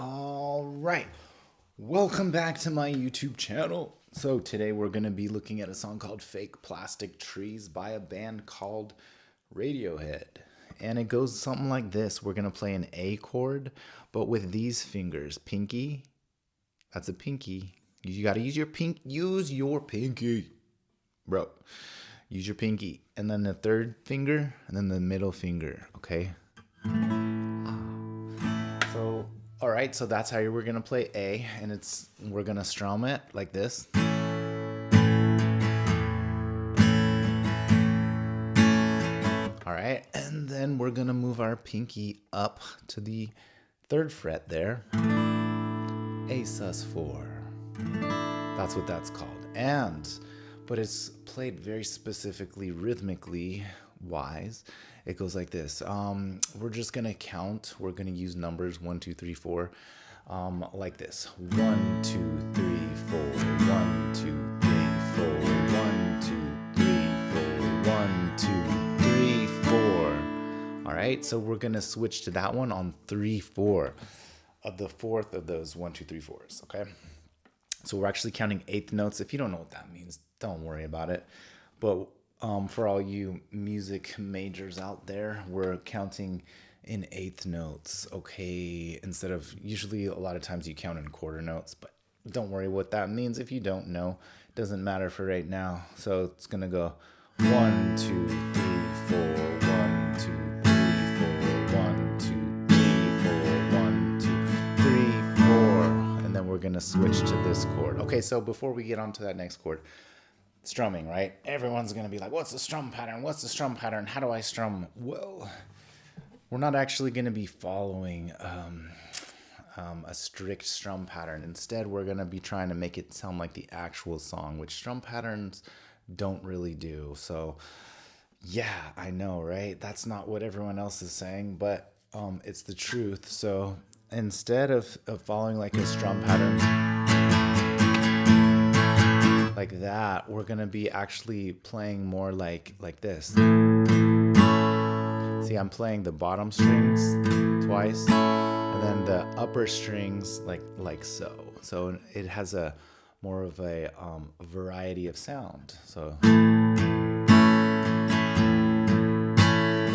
All right. Welcome back to my YouTube channel. So today we're going to be looking at a song called Fake Plastic Trees by a band called Radiohead. And it goes something like this. We're going to play an A chord, but with these fingers. Pinky. That's a pinky. You got to use your pinky. Bro. Use your pinky. And then the third finger, and then the middle finger. Okay? So, all right, so that's how we're gonna play A, and we're gonna strum it like this. All right, and then we're gonna move our pinky up to the third fret there. A sus4. That's what that's called. But it's played very specifically, rhythmically wise. It goes like this. We're just gonna count. We're gonna use numbers 1, 2, 3, 4, like this. 1, 2, 3, 4. 1, 2, 3, 4. 1, 2, 3, 4. 1, 2, 3, 4. All right. So we're gonna switch to that one on 3, 4 of the fourth of those 1, 2, 3, 4s. Okay. So we're actually counting eighth notes. If you don't know what that means, don't worry about it. But for all you music majors out there, we're counting in eighth notes, okay? Instead of, usually a lot of times you count in quarter notes, but don't worry what that means if you don't know. It doesn't matter for right now. So it's gonna go 1, 2, 3, 4, 1, 2, 3, 4, 1, 2, 3, 4, 1, 2, 3, 4. And then we're gonna switch to this chord. Okay, so before we get on to that next chord, strumming, right? Everyone's going to be like, what's the strum pattern? What's the strum pattern? How do I strum? Well, we're not actually going to be following a strict strum pattern. Instead, we're going to be trying to make it sound like the actual song, which strum patterns don't really do. So, yeah, I know, right? That's not what everyone else is saying, but it's the truth. So instead of following like a strum pattern like that, we're gonna be actually playing more like this. See, I'm playing the bottom strings twice, and then the upper strings like so. So it has a more of a variety of sound. So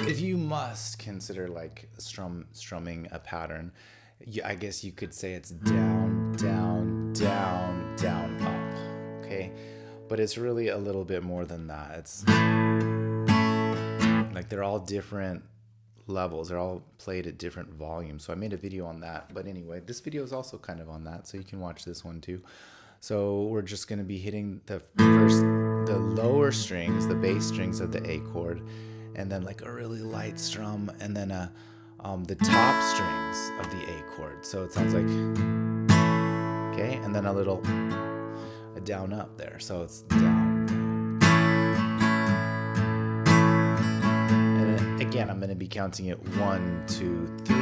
if you must consider like strumming a pattern, I guess you could say it's down, down, down, down, up. Okay, but it's really a little bit more than that. It's like they're all different levels. They're all played at different volumes. So I made a video on that. But anyway, this video is also kind of on that, so you can watch this one too. So we're just going to be hitting the lower strings, the bass strings of the A chord, and then like a really light strum, and then the top strings of the A chord. So it sounds like, okay, and then a little down up there, so it's down. And then, again, I'm going to be counting it 1, 2, 3,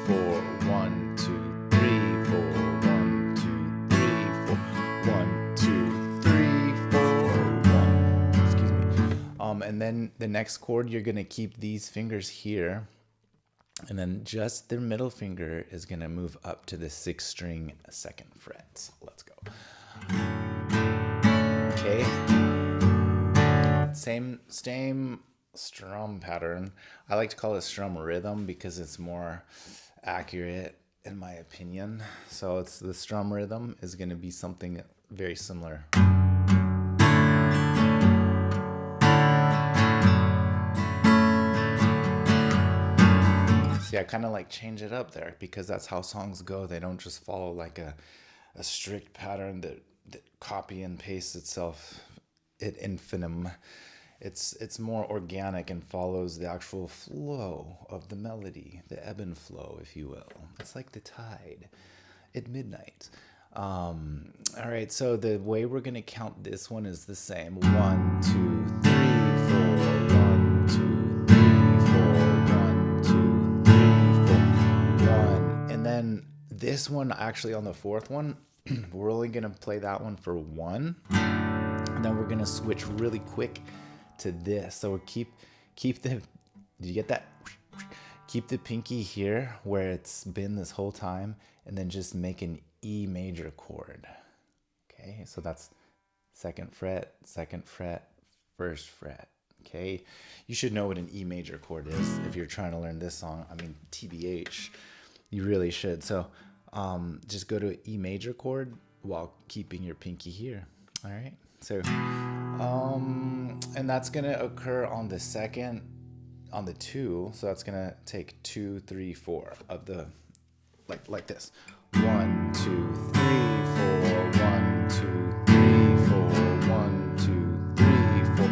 4, 1, 2, 3, 4, 1, 2, 3, 4, 1, 2, 3, 4, 1. Excuse me. And then the next chord, you're going to keep these fingers here, and then just the middle finger is going to move up to the 6th string, 2nd fret. Let's go. Okay, same strum pattern. I like to call it strum rhythm because it's more accurate in my opinion. So it's the strum rhythm is going to be something very similar. See, I kind of like change it up there because that's how songs go. They don't just follow like a strict pattern that copy and paste itself ad infinitum. It's more organic and follows the actual flow of the melody, the ebb and flow, if you will. It's like the tide at midnight. All right, so the way we're gonna count this one is the same. 1, 2, 3, 4. 1, 2, 3, 4. 1, 2, 3, 4. 1, and then this one actually on the fourth one. We're only going to play that one for 1, and then we're going to switch really quick to this. So we'll keep the, did you get that? Keep the pinky here where it's been this whole time, and then just make an E major chord. Okay, so that's 2nd fret, 2nd fret, 1st fret. Okay, you should know what an E major chord is if you're trying to learn this song. I mean, TBH, you really should. So just go to an E major chord while keeping your pinky here. All right, so and that's gonna occur on the 2nd, on the 2, so that's gonna take 2, 3, 4 of the like this. 1, 2, 3, 4. 1, 2, 3, 4. 1, 2, 3, 4.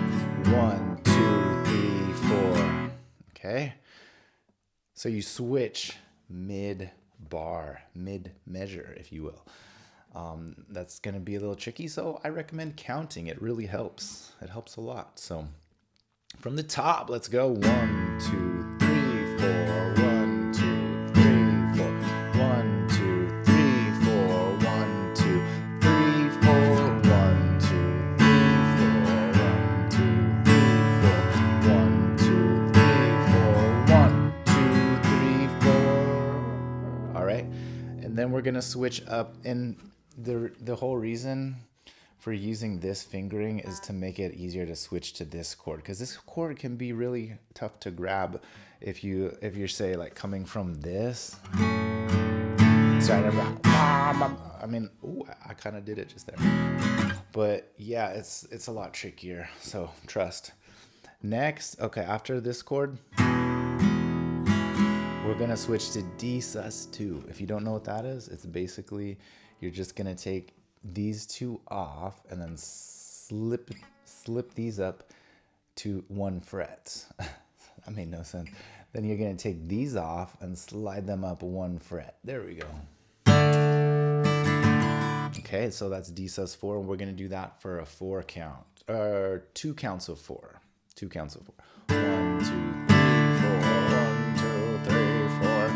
1, 2, 3, 4. Okay. So you switch mid bar, mid measure, if you will. That's gonna be a little tricky, so I recommend counting. It really helps. It helps a lot. So from the top, let's go. 1, 2, 3, 4. 1, 2, 3, 4. 1, 2, 3, 4. 1, 2, 3, 4. 1, 2, 3, 4. 1, 2, 3, 4. 1, 2, 3, 4. 1, 2, 3, 4. All right, and then we're gonna switch up, and the whole reason for using this fingering is to make it easier to switch to this chord, because this chord can be really tough to grab if you're say like coming from this. I mean, ooh, I kind of did it just there, but yeah, it's a lot trickier. So trust. Next, okay, after this chord, we're gonna switch to D sus2. If you don't know what that is, it's basically you're just gonna take these two off and then slip these up to 1 fret. That made no sense. Then you're gonna take these off and slide them up 1 fret. There we go. Okay, so that's D sus4, and we're gonna do that for a 4 count, or 2 counts of 4. 2 counts of 4. 1, 2, 3, 4. 1, 2, 3, 4.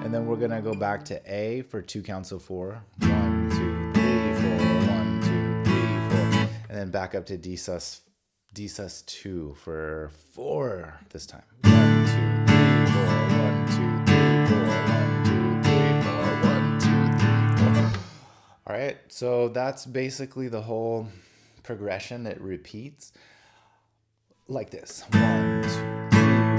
And then we're gonna go back to A for 2 counts of 4. 1, 2, 3, 4. 1, 2, 3, 4. And then back up to D sus2 for 4 this time. 1, 2, 3, 4. 1, 2, 3, 4. 1, 2, 3, 4. 1, 2, 3, 4. All right, so that's basically the whole progression that repeats like this. 1, 2, 3,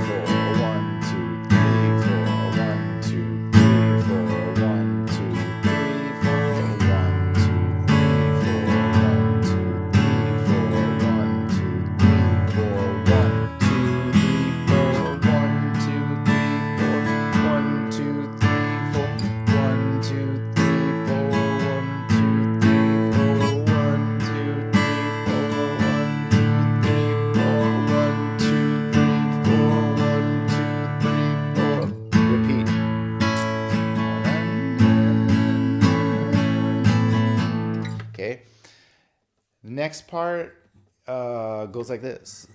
4. 1, 2, 3, 4. 1, 2, 3, 4. 1, 2, 3, 4. 1, 2, 3, 4. 1, 2, 3, 4. 1, 2, 3, 4. 1, 2, 3, 4. 1, 2, 3, 4. 1, 2, 3, 4. 1, 2, 3, 4. 1, 2, 3, 4. 1, 2, 3, 4. 1, 2, 3, 4. 1, 2, 3, 4. Repeat. Okay. The next part goes like this.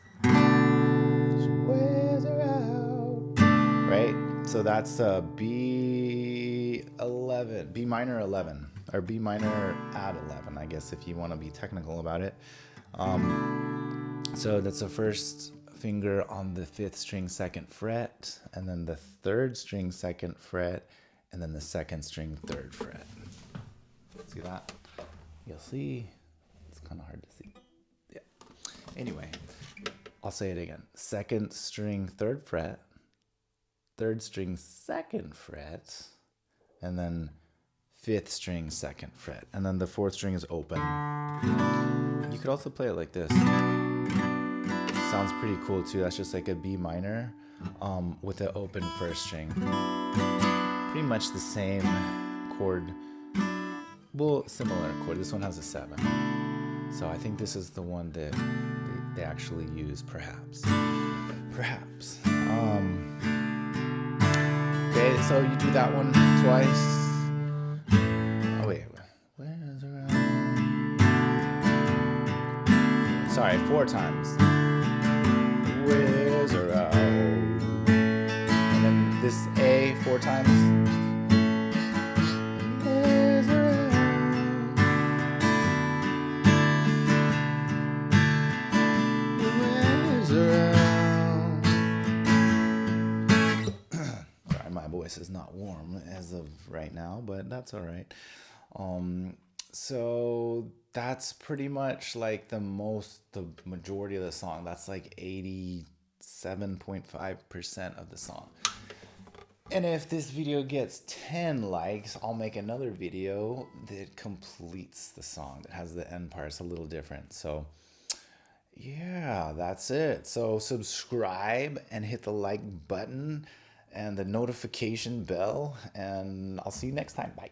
Right? So that's B11, B minor 11, or B minor add 11, I guess, if you want to be technical about it. So that's the first finger on the 5th string 2nd fret, and then the 3rd string 2nd fret, and then the 2nd string 3rd fret. See that? You'll see. It's kind of hard to see. Yeah. Anyway, I'll say it again. 2nd string 3rd fret, 3rd string 2nd fret, and then 5th string 2nd fret, and then the 4th string is open. You could also play it like this. Sounds pretty cool too. That's just like a B minor with an open 1st string. Pretty much the same chord. Well, similar chord. This one has a 7. So I think this is the one that they actually use, perhaps. Perhaps. Okay, so you do that one twice. Oh, wait. Where's around? Sorry, 4 times. Where's around? And then this A 4 times. Where's around? Where's around? not warm as of right now, but that's all right. So that's pretty much like the majority of the song. That's like 87.5% of the song. And if this video gets 10 likes, I'll make another video that completes the song, that has the end parts a little different. So yeah, that's it. So subscribe and hit the like button and the notification bell, and I'll see you next time. Bye.